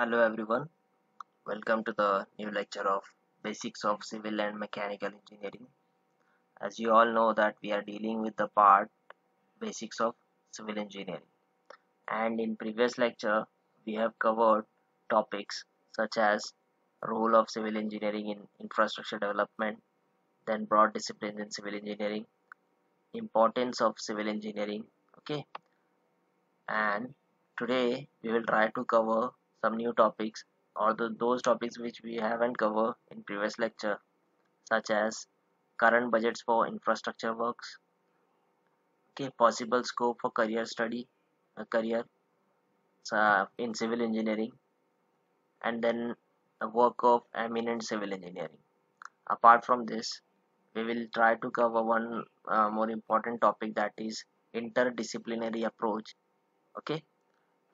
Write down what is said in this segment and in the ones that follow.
Hello everyone, welcome to the new lecture of Basics of Civil and Mechanical Engineering. As you all know that we are dealing with the part Basics of Civil Engineering, and in previous lecture we have covered topics such as role of civil engineering in infrastructure development, then broad disciplines in civil engineering, importance of civil engineering, okay, and today we will try to cover some new topics or those topics which we haven't covered in previous lecture, such as current budgets for infrastructure works, okay, possible scope for career study, career in civil engineering, and then a work of eminent civil engineering. Apart from this, we will try to cover one more important topic, that is interdisciplinary approach. Okay,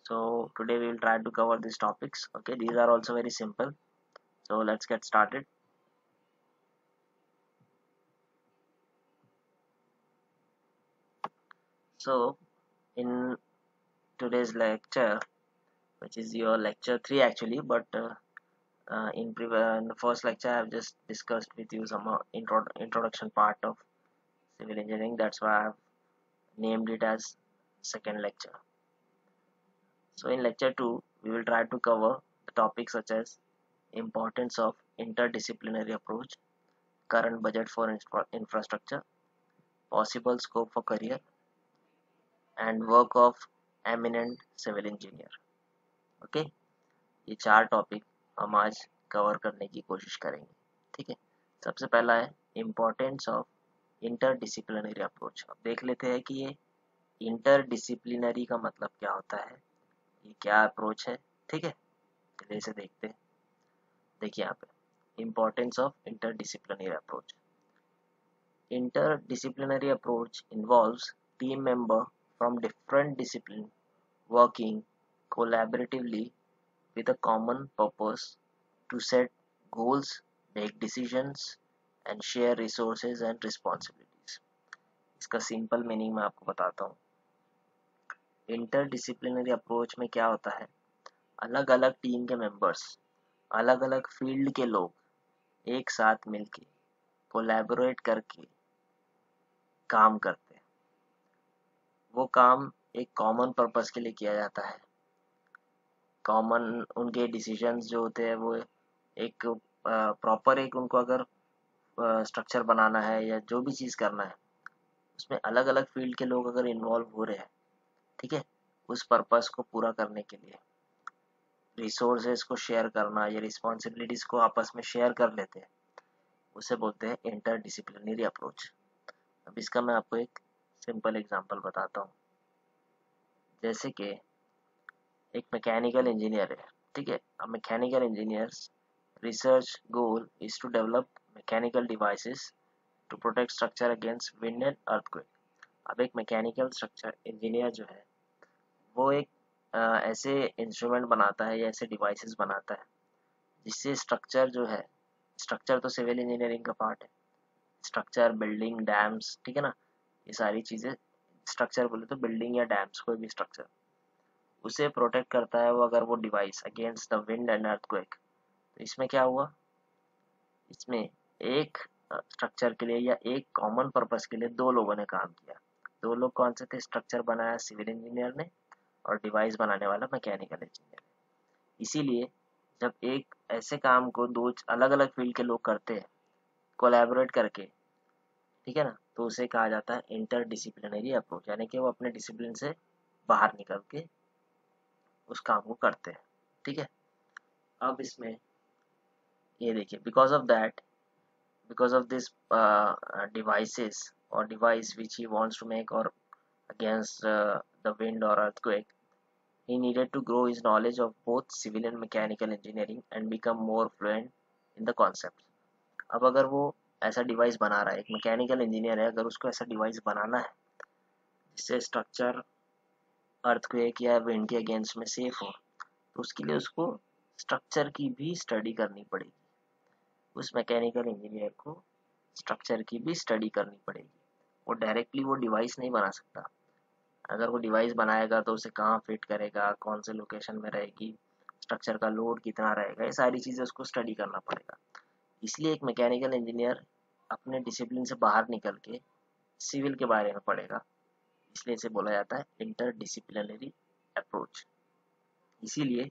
so today we will try to cover these topics. Okay, these are also very simple. So let's get started. So in today's lecture, which is your lecture 3 actually, but in the first lecture I've just discussed with you some introduction part of civil engineering. That's why I've named it as second lecture. So in lecture 2 we will try to cover the topics such as importance of interdisciplinary approach, current budget for infrastructure, possible scope for career, and work of eminent civil engineer. Okay, ये 4 topic हम आज cover करने की कोशिश करेंगे. ठीक है, सबसे पहला है इम्पोर्टेंस ऑफ इंटरडिसिप्लिनरी अप्रोच. अब देख लेते हैं कि ये इंटरडिसिप्लिनरी का मतलब क्या होता है, ये क्या अप्रोच है. ठीक है, चलिए इसे देखते हैं. देखिए यहाँ पे importance of interdisciplinary approach. Interdisciplinary approach involves team members from different disciplines working collaboratively with a common purpose to set goals, make decisions, and share resources and responsibilities. इसका सिंपल मीनिंग मैं आपको बताता हूँ. इंटरडिसिप्लिनरी अप्रोच में क्या होता है, अलग अलग टीम के मेंबर्स, अलग अलग फील्ड के लोग एक साथ मिलके कोलैबोरेट करके काम करते हैं. वो काम एक कॉमन पर्पस के लिए किया जाता है. कॉमन उनके डिसीजंस जो होते हैं वो एक प्रॉपर एक उनको अगर स्ट्रक्चर बनाना है या जो भी चीज़ करना है, उसमें अलग अलग फील्ड के लोग अगर इन्वॉल्व हो रहे हैं, ठीक है, उस पर्पस को पूरा करने के लिए रिसोर्सेज को शेयर करना या रिस्पॉन्सिबिलिटीज़ को आपस में शेयर कर लेते हैं, उसे बोलते हैं इंटरडिसिप्लिनरी अप्रोच. अब इसका मैं आपको एक सिंपल एग्जांपल बताता हूँ. जैसे कि एक मैकेनिकल इंजीनियर है, ठीक है. अब mechanical engineers research goal is to develop mechanical devices to protect structure against wind and earthquake. अब एक मैकेनिकल स्ट्रक्चर इंजीनियर जो है वो एक ऐसे इंस्ट्रूमेंट बनाता है या ऐसे डिवाइसेस बनाता है जिससे स्ट्रक्चर जो है, स्ट्रक्चर तो सिविल इंजीनियरिंग का पार्ट है, स्ट्रक्चर बिल्डिंग डैम्स, ठीक है ना, ये सारी चीज़ें स्ट्रक्चर बोले तो बिल्डिंग या डैम्स, कोई भी स्ट्रक्चर उसे प्रोटेक्ट करता है वो, अगर वो device against the wind and earthquake. तो इसमें क्या हुआ, इसमें एक स्ट्रक्चर के लिए या एक कॉमन पर्पस के लिए दो लोगों ने काम किया. दो लोग कौन से थे, स्ट्रक्चर बनाया सिविल इंजीनियर ने और डिवाइस बनाने वाला मैकेनिकल इंजीनियर. इसीलिए जब एक ऐसे काम को दो अलग अलग फील्ड के लोग करते हैं कोलैबोरेट करके, ठीक है ना, तो उसे कहा जाता है इंटरडिसिप्लिनरी अप्रोच, यानी कि वो अपने डिसिप्लिन से बाहर निकल के उस काम को करते हैं. ठीक है, अब इसमें ये देखिए, because of this devices or device which he wants to make or against the wind or earthquake, he needed to grow his knowledge of both civil and mechanical engineering and become more fluent in the concepts. अब अगर वो ऐसा device बना रहा है, एक mechanical engineer है, अगर उसको ऐसा डिवाइस बनाना है जिससे स्ट्रक्चर अर्थक्वेक या विंड के अगेंस्ट में सेफ हो, तो उसके लिए उसको स्ट्रक्चर की भी स्टडी करनी पड़ेगी. उस मैकेनिकल इंजीनियर को स्ट्रक्चर की भी स्टडी करनी पड़ेगी. वो डायरेक्टली वो डिवाइस नहीं बना सकता. अगर वो डिवाइस बनाएगा तो उसे कहाँ फिट करेगा, कौन से लोकेशन में रहेगी, स्ट्रक्चर का लोड कितना रहेगा, ये सारी चीज़ें उसको स्टडी करना पड़ेगा। इसलिए एक मैकेनिकल इंजीनियर अपने डिसिप्लिन से बाहर निकल के सिविल के बारे में पढ़ेगा, इसलिए इसे बोला जाता है इंटर डिसिप्लिनरी अप्रोच। इसीलिए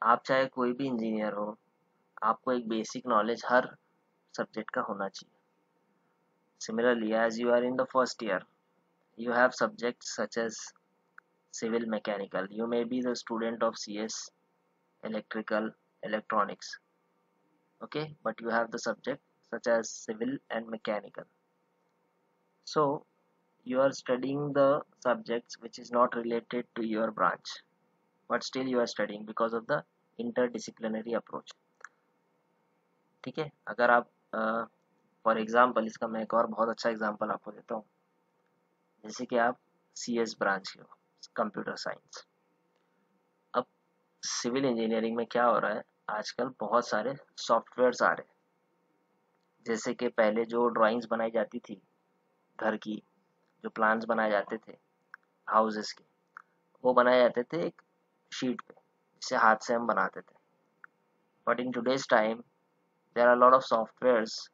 आप चाहे कोई भी इंजीनियर हो, आपको एक बेसिक नॉलेज हर सब्जेक्ट का होना चाहिए। Similarly, as you are in the first year, you have subjects such as civil mechanical. You may be the student of CS, electrical, electronics, okay, but you have the subject such as civil and mechanical. So you are studying the subjects which is not related to your branch, but still you are studying because of the interdisciplinary approach. ठीक है, अगर आप for example, इसका मैं एक और बहुत अच्छा एग्जाम्पल आपको देता हूँ। जैसे कि आप CS ब्रांच के हो, कंप्यूटर साइंस। अब सिविल इंजीनियरिंग में क्या हो रहा है, आजकल बहुत सारे सॉफ्टवेयर्स आ रहे हैं। जैसे कि पहले जो ड्राइंग्स बनाई जाती थी घर की, जो प्लान्स बनाए जाते थे हाउसेस के, वो बनाए जाते थे एक शीट पे, जिसे हाथ से हम बनाते थे। But in today's time there are lot of softwares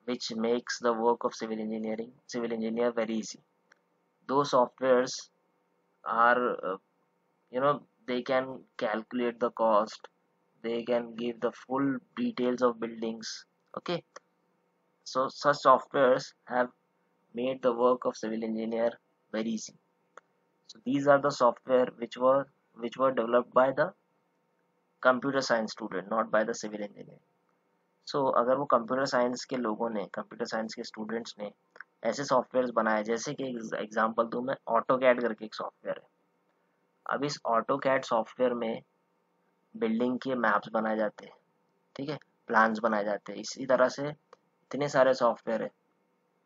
which makes the work of civil engineer very easy. Those softwares are they can calculate the cost, they can give the full details of buildings, okay. So such softwares have made the work of civil engineer very easy. So these are the software which were developed by the computer science student, not by the civil engineer. So अगर वो computer science के लोगों ने, computer science के students ने ऐसे software बनाए, जैसे कि एग्जांपल दूं मैं, ऑटोकैड करके एक सॉफ्टवेयर है। अब इस ऑटोकैड सॉफ्टवेयर में बिल्डिंग के मैप्स बनाए जाते हैं, ठीक है, प्लान्स बनाए जाते हैं। इसी तरह से इतने सारे सॉफ्टवेयर है,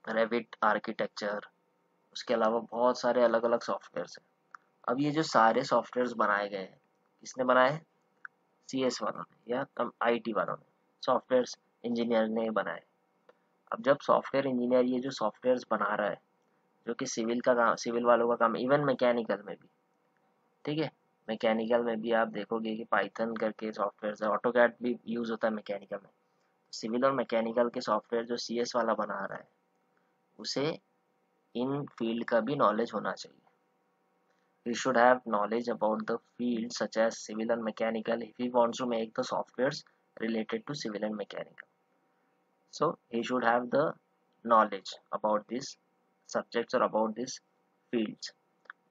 रेविट आर्किटेक्चर, उसके अलावा बहुत सारे अलग अलग सॉफ्टवेयर्स हैं। अब ये जो सारे सॉफ्टवेयर्स बनाए गए हैं, किसने बनाए? CS वालों ने या IT वालों ने, सॉफ्टवेयर इंजीनियर ने बनाए। अब जब सॉफ्टवेयर इंजीनियर ये जो सॉफ्टवेयर्स बना रहा है, जो कि सिविल का काम, सिविल वालों का काम, इवन मैकेनिकल में भी, ठीक है, मैकेनिकल में भी आप देखोगे कि पाइथन करके सॉफ्टवेयर है, ऑटोकैड भी यूज़ होता है मैकेनिकल में। सिविल और मैकेनिकल के सॉफ्टवेयर जो CS वाला बना रहा है, उसे इन फील्ड का भी नॉलेज होना चाहिए। He should have knowledge about the fields such as civil and mechanical if he wants to make the softwares related to civil and mechanical. So he should have the knowledge about these subjects or about these fields.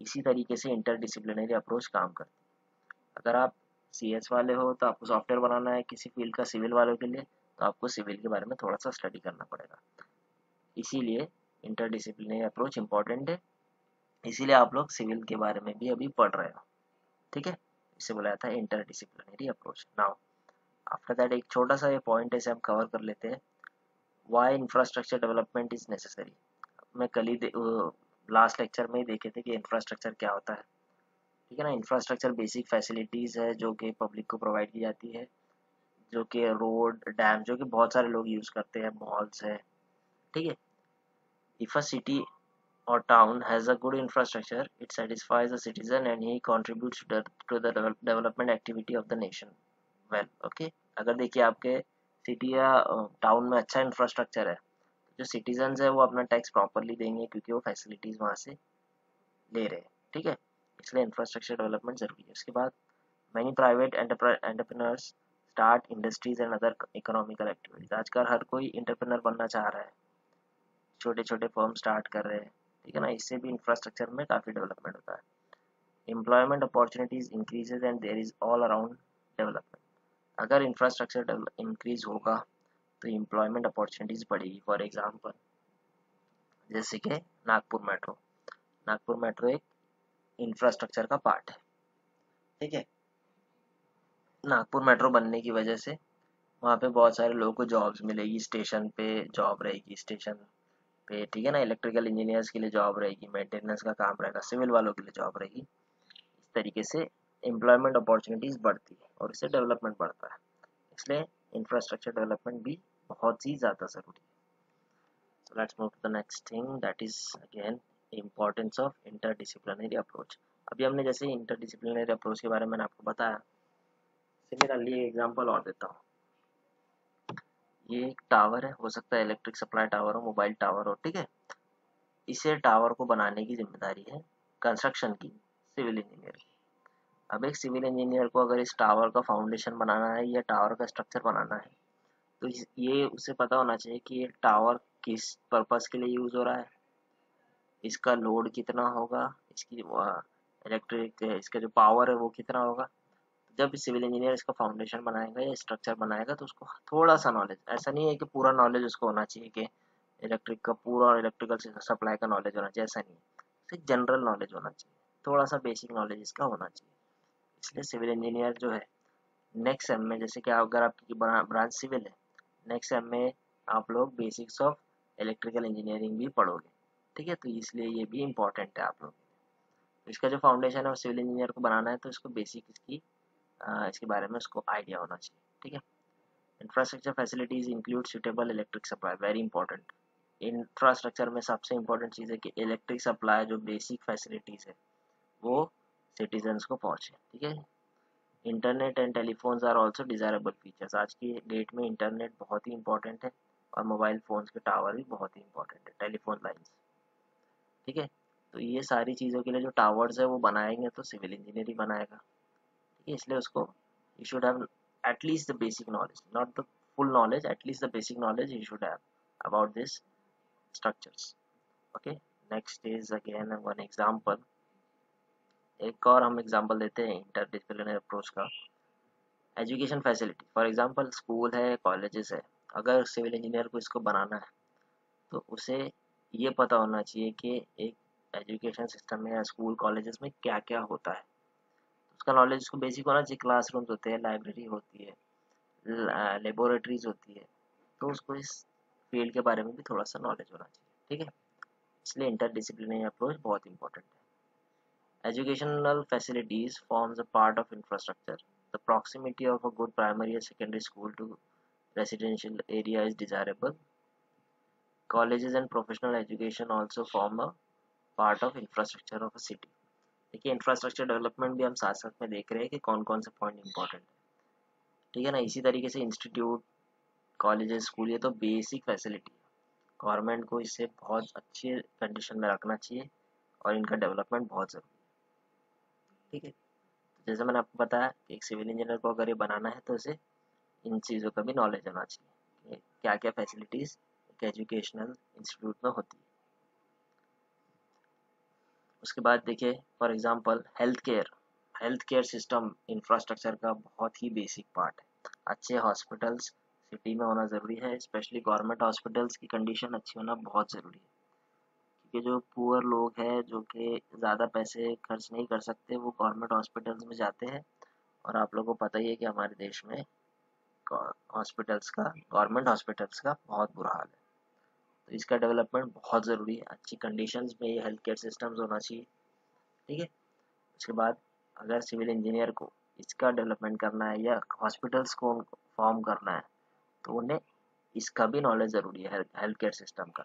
इसी तरीके से interdisciplinary approach काम करती है। अगर आप CS वाले हो तो आपको सॉफ्टवेयर बनाना है किसी फील्ड का सिविल वालों के लिए, तो आपको सिविल के बारे में थोड़ा सा स्टडी करना पड़ेगा। इसीलिए इंटरडिसिप्लिनरी अप्रोच इम्पॉर्टेंट है, इसीलिए आप लोग सिविल के बारे में भी अभी पढ़ रहे हो, ठीक है। इसे बुलाया था interdisciplinary approach. Now after that एक छोटा सा ये पॉइंट ऐसे हम कवर कर लेते हैं, why infrastructure development is necessary. मैं कल ही लास्ट लेक्चर में ही देखे थे कि इंफ्रास्ट्रक्चर क्या होता है, ठीक है ना। इंफ्रास्ट्रक्चर बेसिक फैसिलिटीज़ है जो कि पब्लिक को प्रोवाइड की जाती है, जो कि रोड, डैम, जो कि बहुत सारे लोग यूज़ करते हैं, मॉल्स है, ठीक है। If a city or town has a good infrastructure, it satisfies the citizen and he contributes to the development activity of the nation well, okay। अगर देखिए आपके सिटी या टाउन में अच्छा इंफ्रास्ट्रक्चर है, जो सिटीजन्स है वो अपना टैक्स प्रॉपरली देंगे क्योंकि वो फैसिलिटीज़ वहाँ से ले रहे हैं, ठीक है। इसलिए इंफ्रास्ट्रक्चर डेवलपमेंट ज़रूरी है। उसके बाद many private entrepreneurs start industries and other economical activities. आजकल हर कोई इंटरप्रेन्योर बनना चाह रहा है, छोटे छोटे फर्म स्टार्ट कर रहे हैं, ठीक है ना। इससे भी इंफ्रास्ट्रक्चर में काफ़ी डेवलपमेंट होता है। Employment opportunities increases and there is all around development. अगर इंफ्रास्ट्रक्चर इंक्रीज होगा तो एम्प्लॉयमेंट अपॉर्चुनिटीज बढ़ेगी। फॉर एग्जांपल जैसे कि नागपुर मेट्रो एक इंफ्रास्ट्रक्चर का पार्ट है, ठीक है। नागपुर मेट्रो बनने की वजह से वहाँ पे बहुत सारे लोगों को जॉब्स मिलेगी, स्टेशन पे जॉब रहेगी, स्टेशन पे, ठीक है ना। इलेक्ट्रिकल इंजीनियर्स के लिए जॉब रहेगी, मेंटेनेंस का काम रहेगा, सिविल वालों के लिए जॉब रहेगी। इस तरीके से एम्प्लॉयमेंट अपॉर्चुनिटीज़ बढ़ती है और इससे डेवलपमेंट बढ़ता है। इसलिए इंफ्रास्ट्रक्चर डेवलपमेंट भी बहुत ही ज़्यादा ज़रूरी है। So let's move to the next thing, that is again importance of interdisciplinary approach. अभी हमने जैसे इंटरडिसिप्लिनरी अप्रोच के बारे में मैंने आपको बताया, सिमिलरली एक एग्जांपल और देता हूँ। ये एक टावर है, हो सकता है इलेक्ट्रिक सप्लाई टावर हो, मोबाइल टावर हो, ठीक है। इसे टावर को बनाने की जिम्मेदारी है कंस्ट्रक्शन की सिविल इंजीनियर की। अब एक सिविल इंजीनियर को अगर इस टावर का फाउंडेशन बनाना है या टावर का स्ट्रक्चर बनाना है, तो ये उसे पता होना चाहिए कि ये टावर किस पर्पस के लिए यूज हो रहा है, इसका लोड कितना होगा, इसकी इलेक्ट्रिक इसका जो पावर है वो कितना होगा। जब सिविल इंजीनियर इसका फाउंडेशन बनाएगा या स्ट्रक्चर बनाएगा तो उसको थोड़ा सा नॉलेज, ऐसा नहीं है कि पूरा नॉलेज उसको होना चाहिए कि इलेक्ट्रिक का पूरा इलेक्ट्रिकल सप्लाई का नॉलेज होना चाहिए, ऐसा नहीं है। सिर्फ जनरल नॉलेज होना चाहिए, थोड़ा सा बेसिक नॉलेज इसका होना चाहिए। इसलिए सिविल इंजीनियर जो है नेक्स्ट सेम में, जैसे कि अगर आपकी ब्रांच सिविल है, नेक्स्ट सेम में आप लोग बेसिक्स ऑफ इलेक्ट्रिकल इंजीनियरिंग भी पढ़ोगे, ठीक है। तो इसलिए ये भी इम्पोर्टेंट है आप लोग। तो इसका जो फाउंडेशन है वो सिविल इंजीनियर को बनाना है, तो इसको बेसिक इसके बारे में उसको आइडिया होना चाहिए, ठीक है। Infrastructure facilities include suitable electric supply, very important. Infrastructure में सबसे इंपॉर्टेंट चीज़ है कि इलेक्ट्रिक सप्लाई जो बेसिक फैसिलिटीज़ है वो सिटीजन्स को पहुँचे, ठीक है। Internet and telephones are also desirable features. आज की डेट में इंटरनेट बहुत ही इंपॉर्टेंट है और मोबाइल फ़ोन्स के टावर भी बहुत ही इंपॉर्टेंट है, टेलीफोन लाइन्स, ठीक है। तो ये सारी चीज़ों के लिए जो टावर्स है वो बनाएंगे तो सिविल इंजीनियर ही बनाएगा, ठीक है। इसलिए उसको you should have at least the basic knowledge, not the full knowledge, at least the basic knowledge you should have about this structures. Okay, next is again one example. एक और हम example देते हैं इंटरडिसिप्लिनरी अप्रोच का। Education facility, for example school है, colleges है, अगर civil engineer को इसको बनाना है तो उसे ये पता होना चाहिए कि एक एजुकेशन सिस्टम में या स्कूल कॉलेजेस में क्या क्या होता है। उसका नॉलेज उसको बेसिक होना चाहिए, क्लासरूम्स होते हैं, लाइब्रेरी होती है, लेबोरेटरीज होती है, तो उसको इस फील्ड के बारे में भी थोड़ा सा नॉलेज होना चाहिए, ठीक है। इसलिए इंटरडिसिप्लिनरी अप्रोच बहुत इंपॉर्टेंट है। Educational facilities forms a part of infrastructure. The proximity of a good primary और secondary school to residential area is desirable. Colleges and professional education also form a part of infrastructure of a city. देखिए infrastructure development भी हम साथ साथ में देख रहे हैं कि कौन कौन से पॉइंट इंपॉर्टेंट है, ठीक है ना। इसी तरीके से इंस्टीट्यूट, कॉलेजेस, स्कूल, ये तो बेसिक फैसिलिटी है, गवर्नमेंट को इसे बहुत अच्छे कंडीशन में रखना चाहिए और इनका डेवलपमेंट बहुत ज़रूरी है, ठीक है। जैसे मैंने आपको बताया कि एक सिविल इंजीनियर को अगर ये बनाना है तो उसे इन चीज़ों का भी नॉलेज होना चाहिए कि क्या क्या फैसिलिटीज़ एक एजुकेशनल इंस्टीट्यूट में होती है। उसके बाद देखिए for example health care system infrastructure का बहुत ही बेसिक पार्ट है। अच्छे हॉस्पिटल्स सिटी में होना ज़रूरी है, स्पेशली गवर्नमेंट हॉस्पिटल्स की कंडीशन अच्छी होना बहुत ज़रूरी है, क्योंकि जो पुअर लोग हैं जो कि ज़्यादा पैसे खर्च नहीं कर सकते वो गवर्नमेंट हॉस्पिटल्स में जाते हैं। और आप लोगों को पता ही है कि हमारे देश में गवर्नमेंट हॉस्पिटल्स का बहुत बुरा हाल है। तो इसका डेवलपमेंट बहुत ज़रूरी है, अच्छी कंडीशंस में ये हेल्थ केयर सिस्टम्स होना चाहिए, ठीक है। उसके बाद अगर सिविल इंजीनियर को इसका डेवलपमेंट करना है या हॉस्पिटल्स को फॉर्म करना है तो उन्हें इसका भी नॉलेज ज़रूरी है, हेल्थ केयर सिस्टम का,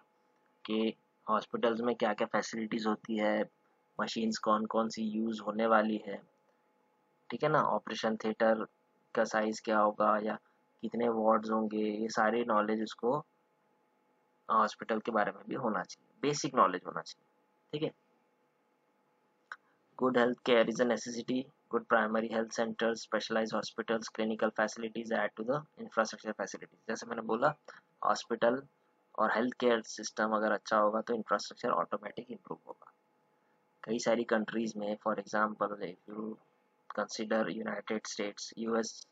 कि हॉस्पिटल्स में क्या क्या फैसिलिटीज़ होती है, मशीन्स कौन कौन सी यूज़ होने वाली है, ठीक है ना। ऑपरेशन थिएटर का साइज़ क्या होगा या कितने वार्ड्स होंगे, ये सारी नॉलेज उसको हॉस्पिटल के बारे में भी होना चाहिए, बेसिक नॉलेज होना चाहिए, ठीक है। Good health care is a necessity. Good primary health centers, specialized hospitals, clinical facilities add to the infrastructure facilities. जैसे मैंने बोला हॉस्पिटल और हेल्थ केयर सिस्टम अगर अच्छा होगा तो इंफ्रास्ट्रक्चर ऑटोमेटिक इम्प्रूव होगा। कई सारी कंट्रीज में for example if you consider United states, US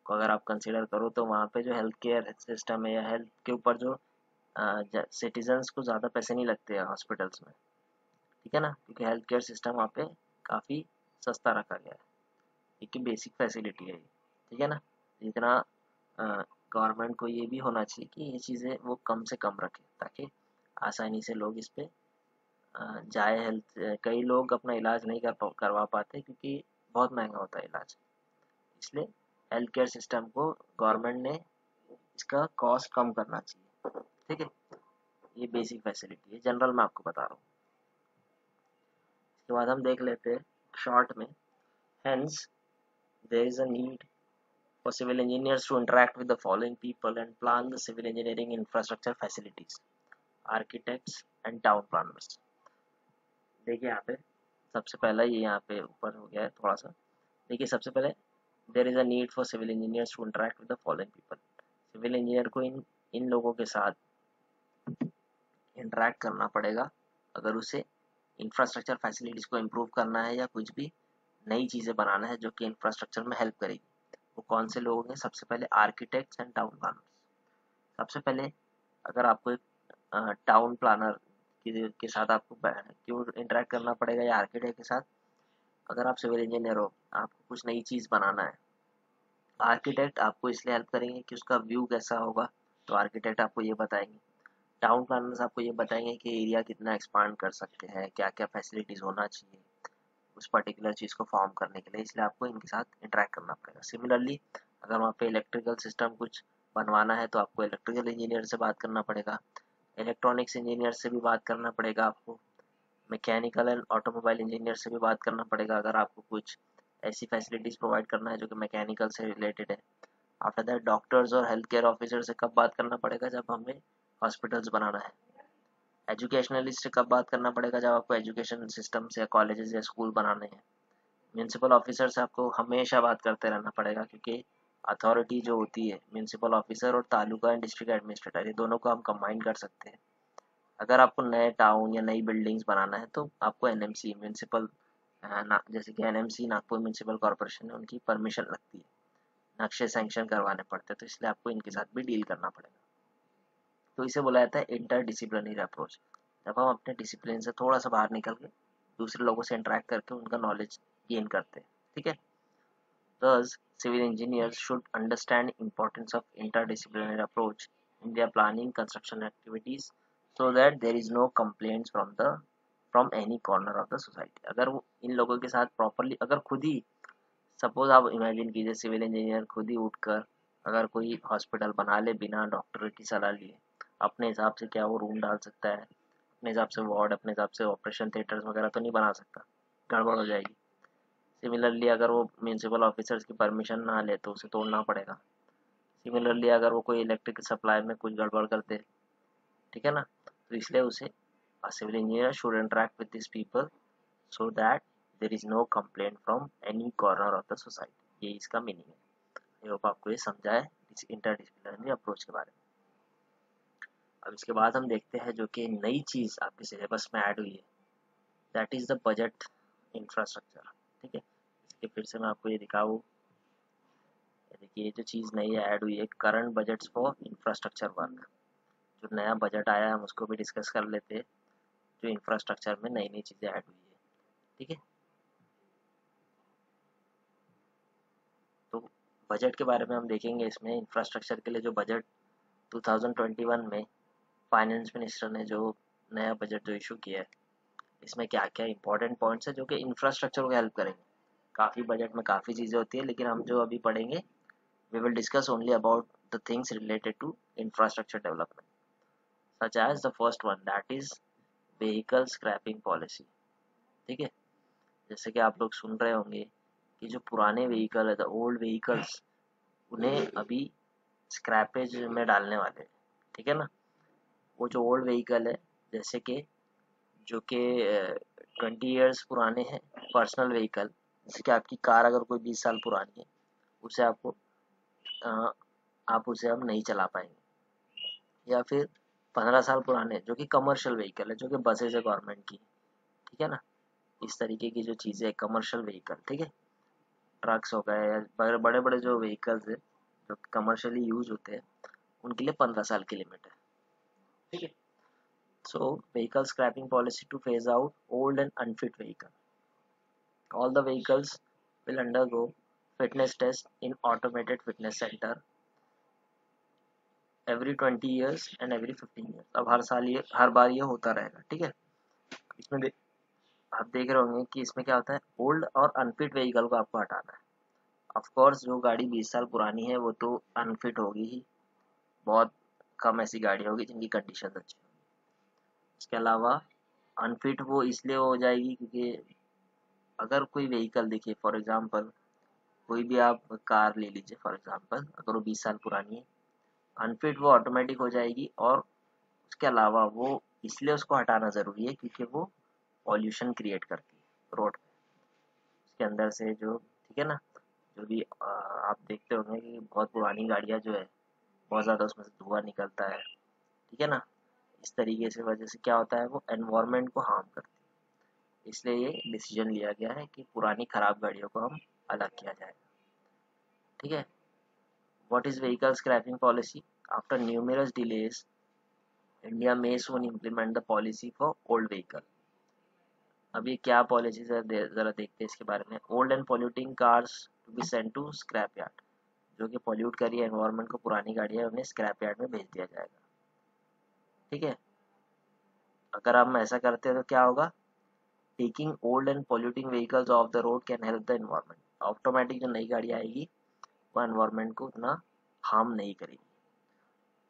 को अगर आप कंसिडर करो तो वहाँ पे जो हेल्थ केयर सिस्टम है या हेल्थ के ऊपर जो सिटीजन्स को ज़्यादा पैसे नहीं लगते हैं हॉस्पिटल्स में, ठीक है ना, क्योंकि हेल्थ केयर सिस्टम वहाँ पे काफ़ी सस्ता रखा गया है, एक बेसिक फैसिलिटी है ये, ठीक है ना। जितना गवर्नमेंट को ये भी होना चाहिए कि ये चीज़ें वो कम से कम रखे ताकि आसानी से लोग इस पे जाए। हेल्थ कई लोग अपना इलाज नहीं करवा पाते क्योंकि बहुत महंगा होता है इलाज, इसलिए हेल्थ केयर सिस्टम को गवर्नमेंट ने इसका कॉस्ट कम करना चाहिए, ठीक है। ये बेसिक फैसिलिटी है, जनरल मैं आपको बता रहा हूँ। उसके बाद हम देख लेते हैं शॉर्ट में। Hence there is a need for civil engineers to interact with the following people and plan the civil engineering infrastructure facilities: architects and town planners। देखिए यहाँ पे सबसे पहला ये यहाँ पे ऊपर हो गया है थोड़ा सा। देखिए सबसे पहले there is a need for civil engineers to interact with the following people. Civil engineer को इन लोगों के साथ इंटरेक्ट करना पड़ेगा अगर उसे इंफ्रास्ट्रक्चर फैसिलिटीज को इम्प्रूव करना है या कुछ भी नई चीज़ें बनाना है जो कि इंफ्रास्ट्रक्चर में हेल्प करेगी। वो कौन से लोग हैं? सबसे पहले आर्किटेक्ट्स एंड टाउन प्लानर्स। सबसे पहले अगर आपको एक टाउन प्लानर के साथ आपको क्यों इंटरेक्ट करना पड़ेगा या आर्किटेक्ट के साथ? अगर आप सिविल इंजीनियर हो, आपको कुछ नई चीज़ बनाना है, आर्किटेक्ट आपको इसलिए हेल्प करेंगे कि उसका व्यू कैसा होगा, तो आर्किटेक्ट आपको ये बताएंगे। टाउन प्लानर्स आपको ये बताएंगे कि एरिया कितना एक्सपांड कर सकते हैं, क्या क्या फैसिलिटीज़ होना चाहिए उस पर्टिकुलर चीज़ को फॉर्म करने के लिए, इसलिए आपको इनके साथ इंटरेक्ट करना पड़ेगा। सिमिलरली अगर वहाँ पे इलेक्ट्रिकल सिस्टम कुछ बनवाना है तो आपको इलेक्ट्रिकल इंजीनियर से बात करना पड़ेगा, इलेक्ट्रॉनिक्स इंजीनियर से भी बात करना पड़ेगा, आपको मैकेनिकल एंड ऑटोमोबाइल इंजीनियर से भी बात करना पड़ेगा अगर आपको कुछ ऐसी फैसिलिटीज़ प्रोवाइड करना है जो कि मैकेनिकल से रिलेटेड है। आफ्टर दैट डॉक्टर्स और हेल्थ केयर ऑफिसर से कब बात करना पड़ेगा? जब हमें हॉस्पिटल्स बनाना है। एजुकेशनलिस्ट से कब बात करना पड़ेगा? जब आपको एजुकेशन सिस्टम या कॉलेजेस या स्कूल बनाने हैं। म्यूनसिपल ऑफिसर से आपको हमेशा बात करते रहना पड़ेगा क्योंकि अथॉरिटी जो होती है म्यूनसिपल ऑफिसर और तालुका एंड डिस्ट्रिक्ट एडमिनिस्ट्रेटर, ये दोनों को हम कंबाइन कर सकते हैं। अगर आपको नए टाउन या नई बिल्डिंग्स बनाना है तो आपको एनएमसी म्यूनसिपल जैसे कि एनएमसी नागपुर म्यूनसिपल कॉर्पोरेशन है, उनकी परमिशन लगती है, नक्शे सैंक्शन करवाने पड़ते हैं, तो इसलिए आपको इनके साथ भी डील करना पड़ेगा। तो इसे बोला जाता है इंटर डिसिप्लिनरी अप्रोच। जब हम अपने डिसिप्लिन से थोड़ा सा बाहर निकल के दूसरे लोगों से इंटरेक्ट करके उनका नॉलेज गेन करते हैं। ठीक है। Thus, civil engineers should understand importance of interdisciplinary approach in their planning construction activities so that there is no complaints from any corner of the society। अगर वो इन लोगों के साथ प्रॉपरली अगर खुद ही सपोज आप इमेजिन कीजिए सिविल इंजीनियर खुद ही उठकर अगर कोई हॉस्पिटल बना ले बिना डॉक्टर की सलाह लिए, अपने हिसाब से क्या वो रूम डाल सकता है? अपने हिसाब से वार्ड, अपने हिसाब से ऑपरेशन थिएटर्स वगैरह तो नहीं बना सकता, गड़बड़ हो जाएगी। सिमिलरली अगर वो म्यूनसिपल ऑफिसर्स की परमिशन ना ले तो उसे तोड़ना पड़ेगा। सिमिलरली अगर वो कोई इलेक्ट्रिक सप्लाई में कुछ गड़बड़ करते, ठीक है ना, तो इसलिए उसे civil engineer should interact with this people so that there is no complaint from any corner of the society. ये इसका मीनिंग है। आई होप आपको ये समझा है इस इंटरडिसिप्लिनरी अप्रोच के बारे में। अब इसके बाद हम देखते हैं जो कि नई चीज़ आपके सिलेबस में ऐड हुई है, that is the budget infrastructure. ठीक है, इसके फिर से मैं आपको ये दिखाऊँ। देखिए ये जो चीज़ नई ऐड हुई है, current budgets for infrastructure work. जो नया बजट आया है हम उसको भी डिस्कस कर लेते हैं, जो इंफ्रास्ट्रक्चर में नई नई चीज़ें ऐड हुई है। ठीक है, तो बजट के बारे में हम देखेंगे। इसमें इंफ्रास्ट्रक्चर के लिए जो बजट 2021 में फाइनेंस मिनिस्टर ने जो नया बजट जो इशू किया है, इसमें क्या क्या इंपॉर्टेंट पॉइंट्स है जो कि इंफ्रास्ट्रक्चर को हेल्प करेंगे। काफ़ी बजट में काफ़ी चीज़ें होती है, लेकिन हम जो अभी पढ़ेंगे we will discuss only about the things related to infrastructure development, such as the first one, that is vehicle scrapping policy। ठीक है, जैसे कि आप लोग सुन रहे होंगे कि जो पुराने व्हीकल है, द ओल्ड व्हीकल्स, उन्हें अभी स्क्रैपेज में डालने वाले हैं। ठीक है ना, वो जो ओल्ड व्हीकल है, जैसे कि जो कि 20 ईयर्स पुराने हैं, पर्सनल व्हीकल, जैसे कि आपकी कार अगर कोई 20 साल पुरानी है, उसे आप उसे अब नहीं चला पाएंगे। या फिर 15 साल पुराने जो कि कमर्शियल व्हीकल है, जो कि बसेज है गवर्नमेंट की। ठीक है ना, इस तरीके की जो चीज़ें कमर्शियल व्हीकल, ठीक है, ट्रक्स हो गए या बड़े बड़े जो व्हीकल्स है जो कमर्शियली यूज होते हैं, उनके लिए 15 साल की लिमिट है। ठीक है, so vehicle scrapping policy to phase out old and unfit vehicle. All the vehicles will undergo fitness test in automated fitness centre every 20 years and every 15 years. अब हर बार ये होता रहेगा। ठीक है, इसमें आप देख रहे होंगे कि इसमें क्या होता है, ओल्ड और अनफिट व्हीकल को आपको हटाना है। ऑफ कोर्स जो गाड़ी 20 साल पुरानी है वो तो अनफिट होगी ही, बहुत कम ऐसी गाड़ी होगी जिनकी कंडीशन अच्छी होगी। इसके अलावा अनफिट वो इसलिए हो जाएगी क्योंकि अगर कोई व्हीकल दिखे, फॉर एग्जांपल कोई भी आप कार ले लीजिए फॉर एग्जांपल, अगर वो 20 साल पुरानी है, अनफिट वो ऑटोमेटिक हो जाएगी। और उसके अलावा वो इसलिए उसको हटाना ज़रूरी है क्योंकि वो पॉल्यूशन क्रिएट करती है रोड पे, उसके अंदर से जो, ठीक है ना, जो भी आप देखते होंगे कि बहुत पुरानी गाड़ियाँ जो है बहुत ज़्यादा उसमें से धुआं निकलता है, ठीक है ना। इस तरीके से वजह से क्या होता है, वो एनवायरनमेंट को हार्म करती है। इसलिए ये डिसीजन लिया गया है कि पुरानी खराब गाड़ियों को हम अलग किया जाए, ठीक है। What is vehicle scrapping policy? After numerous delays, India may soon implement the policy for old vehicle. अब ये क्या पॉलिसी है ज़रा देखते हैं इसके बारे में। Old and polluting cars to be sent to scrap yard, जो कि पॉल्यूट कर रही है एनवायरनमेंट को, पुरानी गाड़ियाँ उन्हें स्क्रैप यार्ड में भेज दिया जाएगा, ठीक है। अगर हम ऐसा करते हैं तो क्या होगा, taking old and polluting vehicles of the road can help the environment. Automatic जो नई गाड़ी आएगी वो एनवायरनमेंट को उतना हार्म नहीं करेगी।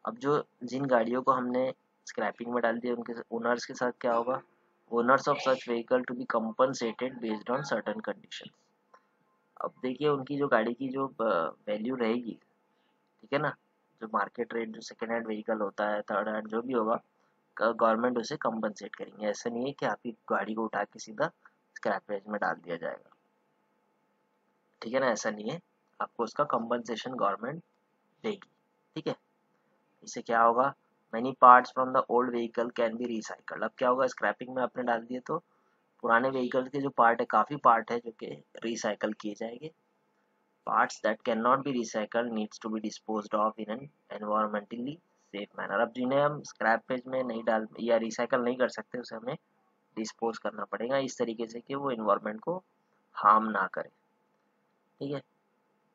अब जो जिन गाड़ियों को हमने स्क्रैपिंग में डाल दिया उनके ओनर्स के साथ क्या होगा, owners of such vehicle to be compensated based on certain condition. अब देखिए उनकी जो गाड़ी की जो वैल्यू रहेगी, ठीक है ना, जो मार्केट रेट जो सेकेंड हैंड व्हीकल होता है, थर्ड हैंड जो भी होगा, गवर्नमेंट उसे कंपनसेट करेंगे। ऐसा नहीं है कि आपकी गाड़ी को उठा के सीधा स्क्रैपेज में डाल दिया जाएगा, ठीक है ना, ऐसा नहीं है। आपको उसका कंपनसेशन गवर्नमेंट देगी, ठीक है। इससे क्या होगा, many parts from the old vehicle can be recycled. अब क्या होगा, स्क्रैपिंग में आपने डाल दिए तो पुराने व्हीकल के जो पार्ट है, काफ़ी पार्ट है जो कि रिसाइकल किए जाएंगे। Parts that can not be recycled needs to be disposed of in an environmentally safe manner. अब जिन्हें हम स्क्रैपेज में नहीं डाल या रिसाइकल नहीं कर सकते, उसे हमें डिस्पोज करना पड़ेगा इस तरीके से कि वो इन्वायरमेंट को हार्म ना करे, ठीक है।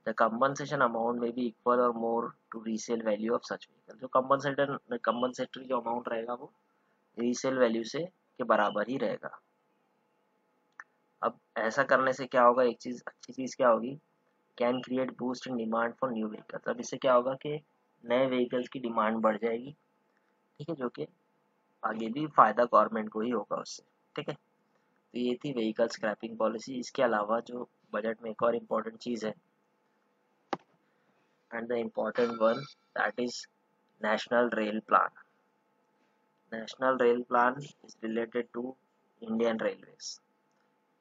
द कंपनसेशन अमाउंट में बी इक्वल और more to resale value of such vehicle. जो कंपनसेटरी जो अमाउंट रहेगा वो रीसेल वैल्यू से के बराबर ही रहेगा। अब ऐसा करने से क्या होगा, एक चीज़ अच्छी चीज़ क्या होगी, can create boost in demand for new vehicles. अब इससे क्या होगा कि नए व्हीकल्स की डिमांड बढ़ जाएगी, ठीक है, जो कि आगे भी फायदा गवर्नमेंट को ही होगा उससे, ठीक है। तो ये थी व्हीकल स्क्रैपिंग पॉलिसी। इसके अलावा जो बजट में एक और इम्पोर्टेंट चीज़ है, and the important one, that is national rail plan. National rail plan is related to Indian railways.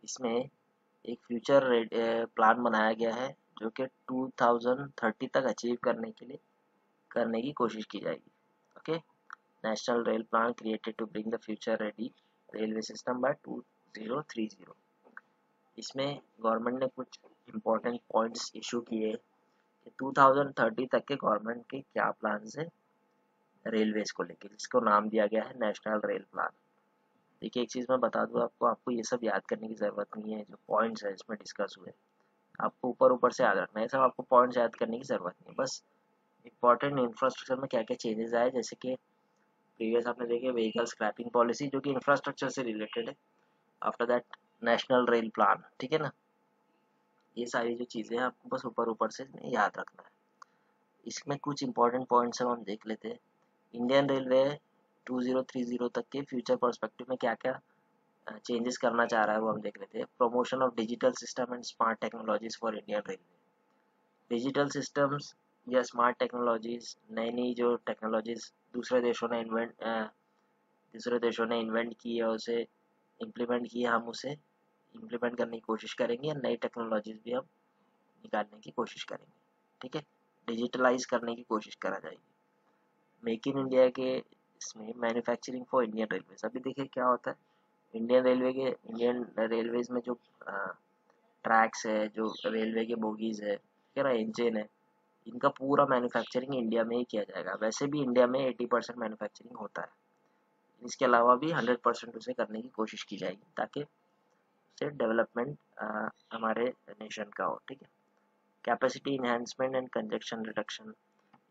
इसमें एक फ्यूचर प्लान बनाया गया है जो कि 2030 तक अचीव करने के लिए करने की कोशिश की जाएगी, okay. National rail plan created to bring the future ready railway system by 2030। इसमें गवर्नमेंट ने कुछ इम्पोर्टेंट पॉइंट्स इशू किए कि 2030 तक के गवर्नमेंट के क्या प्लान है रेलवेज को लेकर, जिसको नाम दिया गया है नेशनल रेल प्लान। देखिए एक चीज़ मैं बता दूँ आपको, आपको ये सब याद करने की ज़रूरत नहीं है। जो पॉइंट्स है इसमें डिस्कस हुए, आपको ऊपर ऊपर से याद रखना है, सब आपको पॉइंट्स याद करने की ज़रूरत नहीं है। बस इंपॉर्टेंट इंफ्रास्ट्रक्चर में क्या क्या चेंजेस आए, जैसे कि प्रीवियस आपने देखे व्हीकल स्क्रैपिंग पॉलिसी जो कि इंफ्रास्ट्रक्चर से रिलेटेड है, after that national rail plan, ठीक है ना। ये सारी जो चीज़ें हैं आपको बस ऊपर ऊपर से याद रखना है। इसमें कुछ इंपॉर्टेंट पॉइंट्स हम देख लेते हैं। इंडियन रेलवे 2030 तक के फ्यूचर पर्सपेक्टिव में क्या क्या चेंजेस करना चाह रहा है वो हम देख लेते हैं। Promotion of digital system and smart technologies for Indian railway. Digital systems या स्मार्ट टेक्नोलॉजीज, नई नई जो टेक्नोलॉजीज दूसरे देशों ने इन्वेंट की है, उसे इम्प्लीमेंट की है, हम उसे इम्प्लीमेंट करने की कोशिश करेंगे। नई टेक्नोलॉजीज भी हम निकालने की कोशिश करेंगे, ठीक है। डिजिटलाइज करने की कोशिश करा जाएगी। मेक इन इंडिया के इसमें मैन्युफैक्चरिंग फॉर इंडियन रेलवेज। अभी देखिए क्या होता है, इंडियन रेलवेज में जो ट्रैक्स है, जो रेलवे के बोगीज है, ठीक है ना, इंजन है, इनका पूरा मैन्युफैक्चरिंग इंडिया में ही किया जाएगा। वैसे भी इंडिया में 80% मैन्युफैक्चरिंग होता है, इसके अलावा भी 100% उसे करने की कोशिश की जाएगी ताकि उससे डेवलपमेंट हमारे नेशन का हो, ठीक है। Capacity enhancement and conjunction reduction.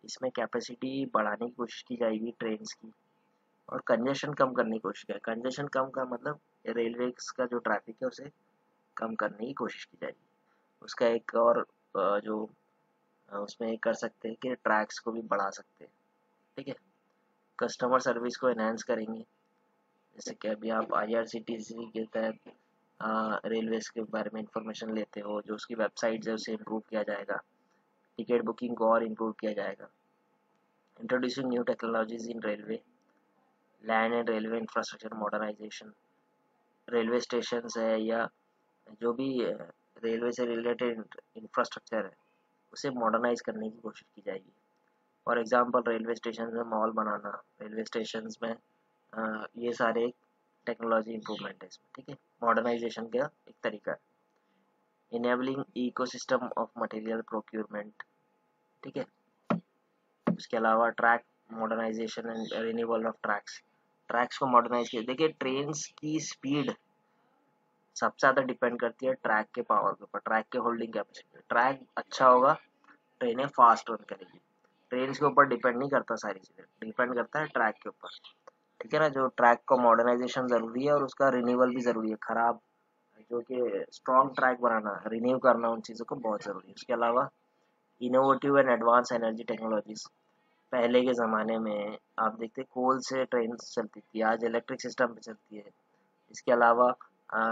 इसमें कैपेसिटी बढ़ाने की कोशिश की जाएगी ट्रेन की, और कंजेशन कम करने की कोशिश करें। कंजेशन कम का मतलब रेलवे का जो ट्रैफिक है उसे कम करने की कोशिश की जाएगी। उसका एक और जो उसमें एक कर सकते हैं कि ट्रैक्स को भी बढ़ा सकते हैं, ठीक है। कस्टमर सर्विस को एनहांस करेंगे, जैसे कि अभी आप IRCTC के तहत रेलवेज के बारे में इंफॉर्मेशन लेते हो, जो उसकी वेबसाइट है उसे इम्प्रूव किया जाएगा, टिकट बुकिंग को और इम्प्रूव किया जाएगा। Introducing new technologies in railway, land and railway infrastructure modernization, railway station है या जो भी रेलवे से रिलेटेड इंफ्रास्ट्रक्चर है उसे मॉडर्नाइज करने की कोशिश की जाएगी। फॉर एग्जांपल रेलवे स्टेशन में मॉल बनाना, रेलवे स्टेशन में ये सारे टेक्नोलॉजी इम्प्रूवमेंट है इसमें, ठीक है, मॉडर्नाइजेशन का एक तरीका है। Enabling ecosystem of material procurement, ठीक है। उसके अलावा track modernization and renewal of tracks को मॉडर्नाइज किया। देखिए ट्रेन की स्पीड सबसे ज़्यादा डिपेंड करती है ट्रैक के पावर के ऊपर, ट्रैक के होल्डिंग कैपेसिटी। ट्रैक अच्छा होगा, ट्रेनें फास्ट रन करेगी। ट्रेन के ऊपर डिपेंड नहीं करता, सारी चीज़ें डिपेंड करता है ट्रैक के ऊपर, ठीक है ना। जो ट्रैक का मॉडर्नाइजेशन ज़रूरी है और उसका रिन्यूअल भी ज़रूरी है। ख़राब जो कि स्ट्रॉन्ग ट्रैक बनाना, रिन्यू करना उन चीज़ों को बहुत ज़रूरी है। उसके अलावा innovative and advance energy technologies, पहले के ज़माने में आप देखते कोल से ट्रेन चलती थी, आज इलेक्ट्रिक सिस्टम पे चलती है। इसके अलावा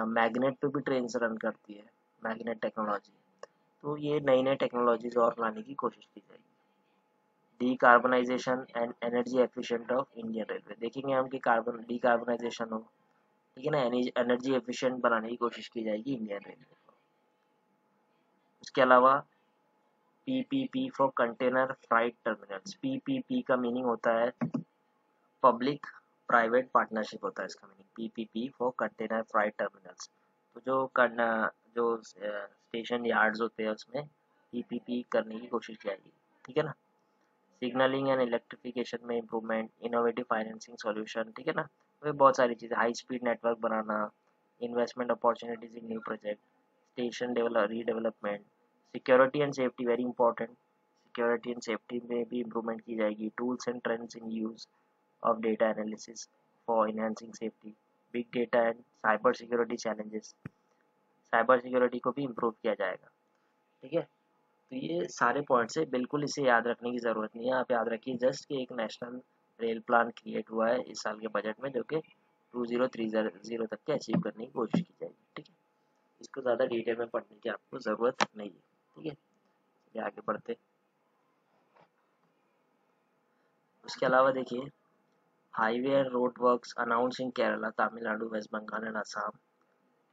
मैग्नेट पे भी ट्रेन रन करती है, मैग्नेट टेक्नोलॉजी। तो ये नई नई टेक्नोलॉजीज और लाने की कोशिश की जाएगी। Decarbonisation and energy efficient of Indian railway, देखेंगे हम कि कार्बन डीकार्बनाइजेशन हो, ठीक है ना, एनर्जी एफिशिएंट बनाने की कोशिश की जाएगी इंडियन रेलवे को। उसके अलावा PPP for container freight terminals, PPP का मीनिंग होता है पब्लिक प्राइवेट पार्टनरशिप होता है इसका meaning, PPP for container freight terminals. तो जो स्टेशन यार्ड्स होते हैं उसमें पीपीपी करने की कोशिश की जाएगी, ठीक है ना। सिग्नलिंग एंड इलेक्ट्रिफिकेशन में इम्प्रूवमेंट, इनोवेटिव फाइनेंसिंग सॉल्यूशन, ठीक है ना। तो ये बहुत सारी चीज़ें, high speed network banana, investment opportunities in new project, station redevelopment, security and safety very important, security and safety में भी इम्प्रूवमेंट की जाएगी। Tools and trends in use of data analysis for enhancing safety, big data and cyber security challenges, cyber security को भी improve किया जाएगा, ठीक है। तो ये सारे पॉइंट्स है, बिल्कुल इसे याद रखने की ज़रूरत नहीं है। आप याद रखिए जस्ट कि एक नेशनल रेल प्लान क्रिएट हुआ है इस साल के बजट में, जो कि 2030 तक के अचीव करने की कोशिश की जाएगी, ठीक है। इसको ज़्यादा डिटेल में पढ़ने की आपको ज़रूरत नहीं है, ठीक है। चलिए आगे बढ़ते। उसके अलावा देखिए highway and road works announce in Kerala, Tamil Nadu, west Bengal and Assam,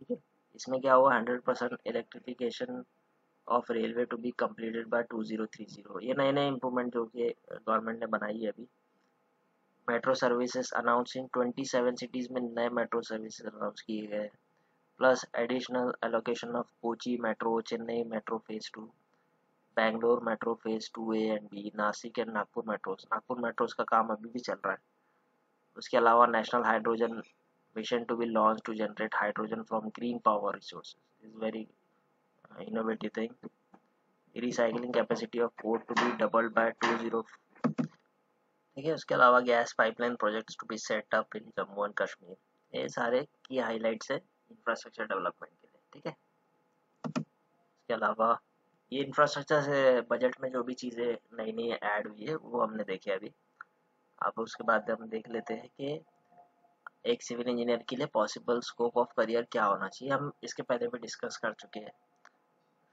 ठीक है। इसमें क्या हुआ, 100% electrification of railway to be completed by 2030। ये नए नए इम्प्रूवमेंट जो कि गवर्नमेंट ने बनाई है अभी। Metro services announce in 27 cities में नए मेट्रो सर्विसेज अनाउंस किए गए, plus additional allocation of Kochi metro, Chennai metro phase 2, Bangalore metro phase 2A and B, Nashik and Nagpur metros का काम अभी भी चल रहा है। उसके अलावा national hydrogen mission to be launch to generate hydrogen from green power resources, is very innovative thing. Recycling capacity of port to be doubled by 20, ठीक है। उसके अलावा gas pipeline projects to be set up in Jammu and Kashmir. ये सारे की highlights है infrastructure development के लिए, ठीक है। उसके अलावा ये इंफ्रास्ट्रक्चर से बजट में जो भी चीज़ें नई नई ऐड हुई है वो हमने देखे अभी। अब उसके बाद हम देख लेते हैं कि एक सिविल इंजीनियर के लिए पॉसिबल स्कोप ऑफ करियर क्या होना चाहिए। हम इसके पहले भी डिस्कस कर चुके हैं,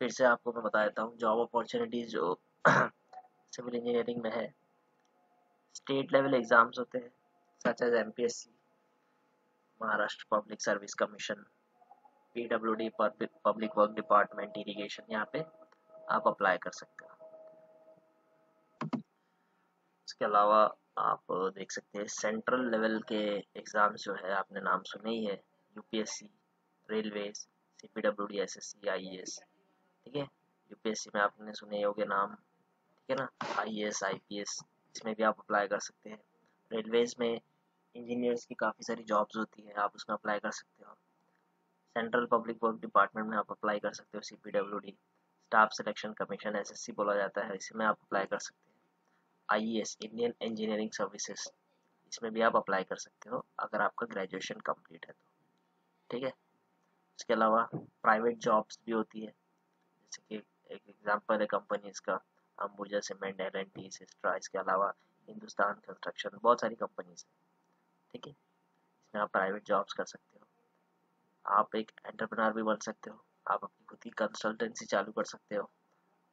फिर से आपको मैं बता देता हूँ। जॉब अपॉर्चुनिटीज़ जो सिविल इंजीनियरिंग में है, स्टेट लेवल एग्ज़ाम्स होते हैं such as MPSC, Maharashtra public service commission, PWD public work department, irrigation, यहाँ पे आप अप्लाई कर सकते हो। इसके अलावा आप देख सकते हैं सेंट्रल लेवल के एग्ज़ाम्स जो है, आपने नाम सुने ही है, UPSC, railways, CPWD, SSC, IAS, ठीक है। UPSC में आपने सुने होंगे नाम, ठीक है ना, IAS, IPS, इसमें भी आप अप्लाई कर सकते हैं। रेलवेज में इंजीनियर्स की काफ़ी सारी जॉब्स होती है, आप उसमें अप्लाई कर सकते हो। सेंट्रल पब्लिक वर्क डिपार्टमेंट में आप अप्लाई कर सकते हो, CPWD, staff selection commission, SSC बोला जाता है, इसमें आप अप्लाई कर सकते हैं। IES, इंडियन इंजीनियरिंग सर्विसेज, इसमें भी आप अप्लाई कर सकते हो अगर आपका ग्रेजुएशन कंप्लीट है तो, ठीक है। इसके अलावा प्राइवेट जॉब्स भी होती है, जैसे कि एक एग्जांपल है कंपनीज का, अंबुजा सीमेंट, L&T, सिस्ट्रा, इसके अलावा हिंदुस्तान कंस्ट्रक्शन, बहुत सारी कंपनीज है, ठीक है। इसमें आप प्राइवेट जॉब्स कर सकते हो। आप एक एंटरप्रेन्योर भी बन सकते हो, आप अपनी खुद की कंसल्टेंसी चालू कर सकते हो,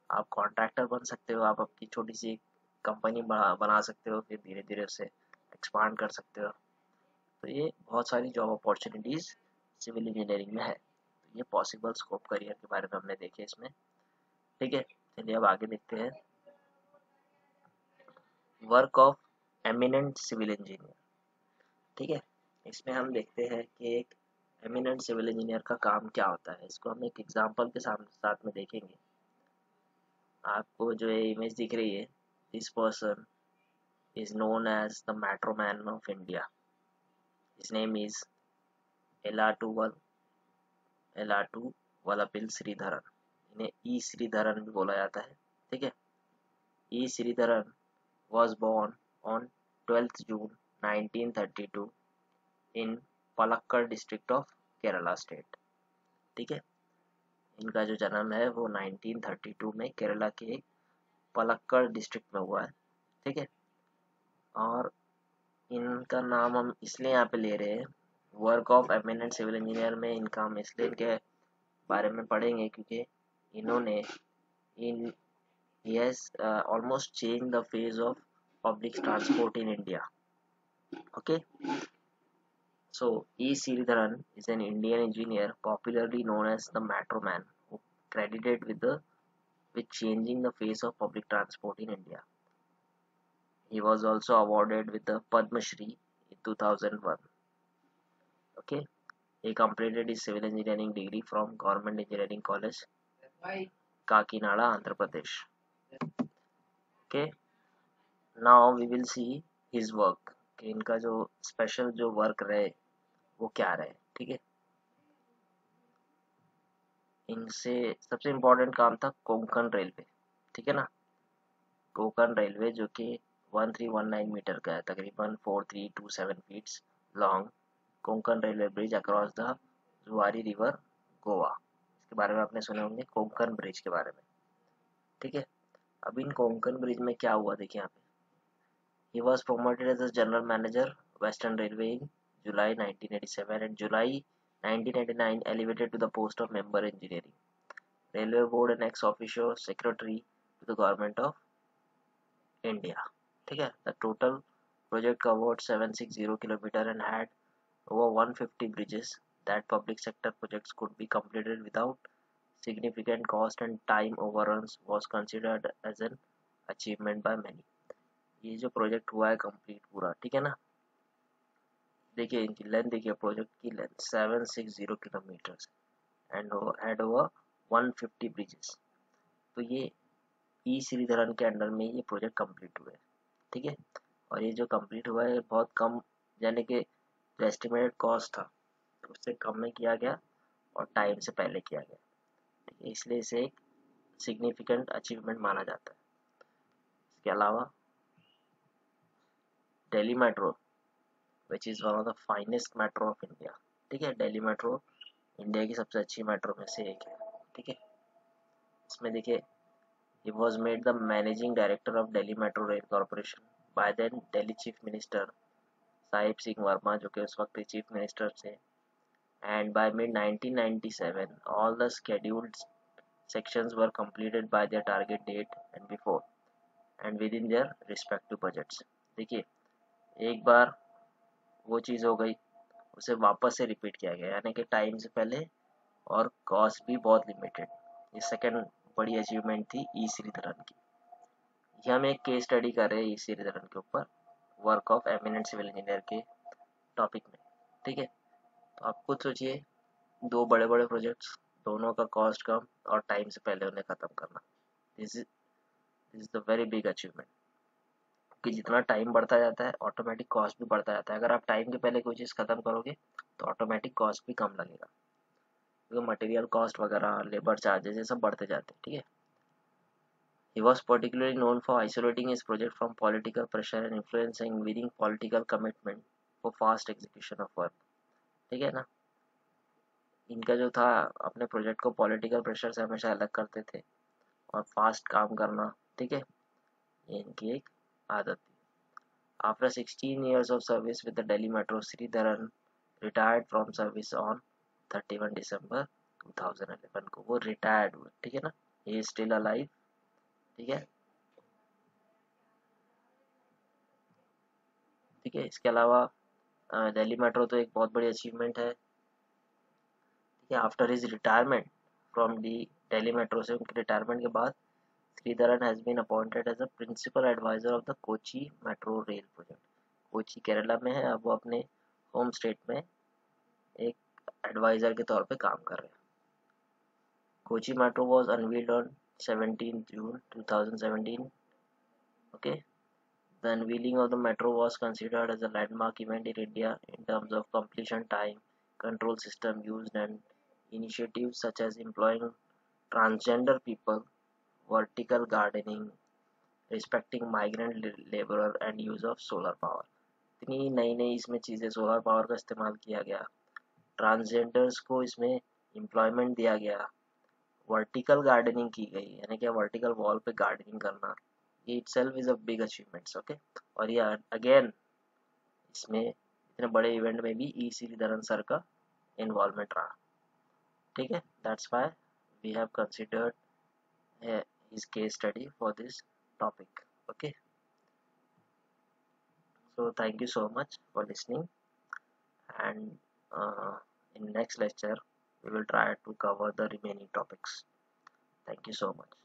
आप कॉन्ट्रैक्टर बन सकते हो, आप अपनी छोटी सी कंपनी बना सकते हो, फिर धीरे धीरे उसे एक्सपांड कर सकते हो। तो ये बहुत सारी जॉब अपॉर्चुनिटीज़ सिविल इंजीनियरिंग में है। तो ये पॉसिबल स्कोप करियर के बारे में हमने देखे इसमें। ठीक है, चलिए अब आगे देखते हैं। Work of eminent civil engineer. ठीक है, इसमें हम देखते हैं कि एक एमिनेंट सिविल इंजीनियर का काम क्या होता है। इसको हम एक एग्जांपल के साथ में देखेंगे। आपको जो ये इमेज दिख रही है, this person is known as the Metro Man of India. His name is Elattuvalappil Sreedharan. इन्हें ई श्रीधरन भी बोला जाता है। ठीक है, ई Sreedharan was born on 12th June 1932 in Palakkad district of Kerala state। ठीक है, इनका जो जन्म है वो 1932 में केरला के एक पलक्कड़ डिस्ट्रिक्ट में हुआ है। ठीक है, और इनका नाम हम इसलिए यहाँ पे ले रहे हैं, work of eminent civil engineer में इनका हम इसलिए इनके बारे में पढ़ेंगे क्योंकि इन्होंने इन yes almost changed the phase of public transport in India. Okay, so E. Sridharan is an Indian engineer popularly known as the Metro Man, who credited with changing the face of public transport in India. He was also awarded with the Padma Shri in 2001. Okay, he completed his civil engineering degree from Government Engineering College, Kakinada, Andhra Pradesh. Okay, now we will see his work कि इनका जो special जो work रहे वो क्या रहे। ठीक है, इनसे सबसे इम्पोर्टेंट काम था कोंकण रेलवे। ठीक है ना, कोंकण रेलवे जो कि 1319 मीटर का है, तकरीबन 4327 feets long Konkan railway bridge across the Zuari river Goa. इसके बारे में आपने सुने होंगे, कोंकण ब्रिज के बारे में। ठीक है, अब इन कोंकण ब्रिज में क्या हुआ देखिए यहाँ पे। He was promoted as a general manager, Western Railway in July 1987 and July 1999 elevated to the post of member engineering, Railway Board and ex officio secretary to the Government of India. ठीक है, the total project covered 760 kilometer and had over 150 bridges that public sector projects could be completed without significant cost and time overruns was considered as an achievement by many. ये जो project हुआ है complete पूरा, ठीक है ना, देखिए इनकी लेंथ, देखिए प्रोजेक्ट की length 760 kilometre and had over 150 bridges. तो ये ई श्रीधरन के अंडर में ये प्रोजेक्ट कंप्लीट हुए। ठीक है, और ये जो कंप्लीट हुआ है बहुत कम, यानी कि जो एस्टिमेटेड कॉस्ट था उससे कम में किया गया और टाइम से पहले किया गया। ठीक है, इसलिए इसे एक सिग्निफिकेंट अचीवमेंट माना जाता है। इसके अलावा Delhi metro which is one of the finest metro of India. ठीक है, दिल्ली मेट्रो इंडिया की सबसे अच्छी मेट्रो में से एक है। ठीक है, इसमें देखिए he was made the managing director of Delhi Metro Rail Corporation by then Delhi Chief Minister Sahib Singh Verma, जो कि उस वक्त चीफ मिनिस्टर थे। And by mid 1997 all the scheduled sections were completed by their target date and before and within their respective budgets। देखिए एक बार वो चीज़ हो गई, उसे वापस से रिपीट किया गया, यानी कि टाइम से पहले और कॉस्ट भी बहुत लिमिटेड। ये सेकंड बड़ी अचीवमेंट थी ई श्रीधरन की। ये हम एक केस स्टडी कर रहे हैं ई श्रीधरन के ऊपर, work of eminent civil engineer के टॉपिक में। ठीक है, तो आप खुद सोचिए, दो बड़े बड़े प्रोजेक्ट्स, दोनों का कॉस्ट कम और टाइम से पहले उन्हें ख़त्म करना, this is the very big achievement. कि जितना टाइम बढ़ता जाता है ऑटोमेटिक कॉस्ट भी बढ़ता जाता है। अगर आप टाइम के पहले कोई चीज़ ख़त्म करोगे तो ऑटोमेटिक कॉस्ट भी कम लगेगा, क्योंकि मटेरियल कॉस्ट वगैरह, लेबर चार्जेस, ये सब बढ़ते जाते हैं। ठीक है, he was particularly known for isolating his project from political pressure and influencing winning political commitment for fast execution of work। ठीक है ना, इनका जो था अपने प्रोजेक्ट को पॉलिटिकल प्रेशर से हमेशा अलग करते थे और फास्ट काम करना। ठीक है, ये इनकी एक आदत थी। After 16 years of service with the Delhi Metro, Sridharan retired from service on 31 दिसंबर 2011 को वो रिटायर्ड हुए, ठीक है ना, ही इज स्टिल अलाइव, ठीक है। ठीक है, इसके अलावा दिल्ली मेट्रो तो एक बहुत बड़ी अचीवमेंट है, ठीक है। After his retirement from the Delhi metro, से उनके रिटायरमेंट के बाद Sreedharan has been appointed as a principal adviser of the Kochi metro rail project. Kochi Kerala में है, अब वो अपने होम स्टेट में एक एडवाइजर के तौर पे काम कर रहे हैं। Kochi metro was unveiled on 17 June 2017. Okay, the unveiling of the metro was considered as a landmark event in India in terms of completion time, control system used, and initiatives such as employing transgender people, vertical gardening, respecting migrant laborer, and use of solar power. इतनी नई नई इसमें चीज़ें, solar power का इस्तेमाल किया गया, transgenders को इसमें एम्प्लॉयमेंट दिया गया, वर्टिकल गार्डनिंग की गई, यानी कि वर्टिकल वॉल पे गार्डनिंग करना, ये itself is a big achievements, okay. और ये अगेन इसमें इतने बड़े इवेंट में भी ई श्रीधरन सर का इन्वॉल्वमेंट रहा, ठीक है। That's why we have considered his case study for this topic, okay। So thank you so much for listening, and in next lecture we will try to cover the remaining topics. Thank you so much.